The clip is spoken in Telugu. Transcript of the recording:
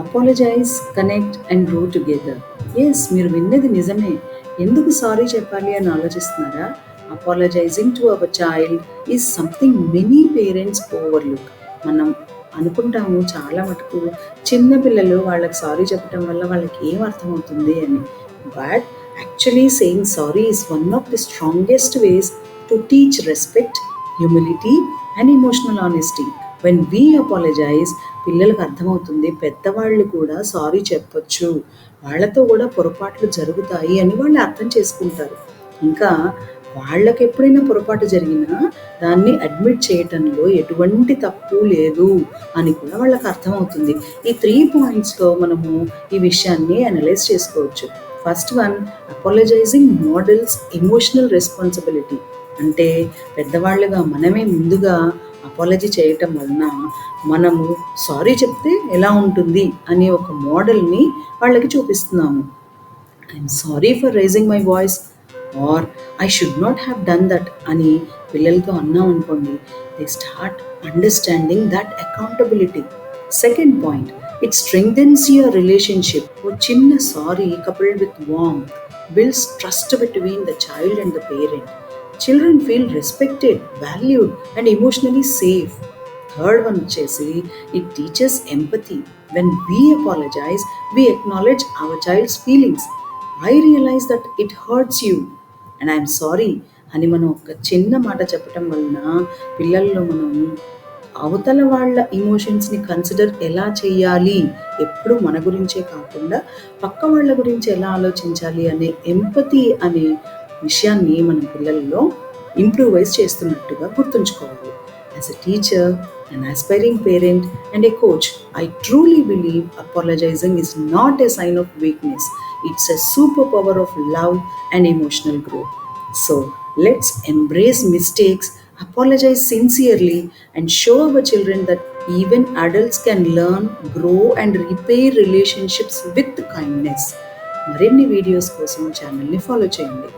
Apologise, connect and grow together. Yes, మీరు విన్నది నిజమే. ఎందుకు సారీ చెప్పాలి అని ఆలోచిస్తున్నారా? Apologising to our child is something many parents overlook. మనం అనుకుంటాము చాలా మటుకు చిన్నపిల్లలు వాళ్ళకి సారీ చెప్పడం వల్ల వాళ్ళకి ఏం అర్థమవుతుంది అని. But actually saying sorry is one of the strongest ways to teach respect, humility and emotional honesty. When we apologise, పిల్లలకు అర్థమవుతుంది పెద్దవాళ్ళు కూడా సారీ చెప్పొచ్చు, వాళ్ళతో కూడా పొరపాట్లు జరుగుతాయి అని వాళ్ళు అర్థం చేసుకుంటారు. ఇంకా వాళ్ళకి ఎప్పుడైనా పొరపాటు జరిగినా దాన్ని అడ్మిట్ చేయటంలో ఎటువంటి తప్పు లేదు అని కూడా వాళ్ళకి అర్థమవుతుంది. ఈ 3 పాయింట్స్లో మనము ఈ విషయాన్ని అనలైజ్ చేసుకోవచ్చు. First one, apologising models emotional responsibility. అంటే పెద్దవాళ్ళుగా మనమే ముందుగా అపాలజీ చేయటం వలన మనము సారీ చెప్తే ఎలా ఉంటుంది అనే ఒక మోడల్ని వాళ్ళకి చూపిస్తున్నాము. I'm sorry for raising my voice or I should not have done that అని పిల్లలతో అన్నాం అనుకోండి, they start understanding that accountability. Second point, it strengthens your relationship. ఓ చిన్న sorry coupled with warmth builds trust between the child and the parent. Children feel respected, valued and emotionally safe. Third one వచ్చేసి, it teaches empathy. When we apologize, we acknowledge our child's feelings. I realize that it hurts you and I'm sorry అని మనం ఒక చిన్న మాట చెప్పటం వలన పిల్లల్లో మనం అవతల వాళ్ళ ఎమోషన్స్ని కన్సిడర్ ఎలా చేయాలి, ఎప్పుడు మన గురించే కాకుండా పక్క వాళ్ళ గురించి ఎలా ఆలోచించాలి అనే ఎంపతి అనే విషయాన్ని మన పిల్లల్లో ఇంప్రూవైజ్ చేస్తున్నట్టుగా గుర్తుంచుకోవాలి. As a teacher, an aspiring parent and a coach, I truly believe apologizing is not a sign of weakness. It's a superpower of love and emotional growth. So, let's embrace mistakes, apologize sincerely and show our children that even adults can learn, grow and repair relationships with kindness. మరిన్ని వీడియోస్ కోసం ఛానల్ని ఫాలో చేయండి.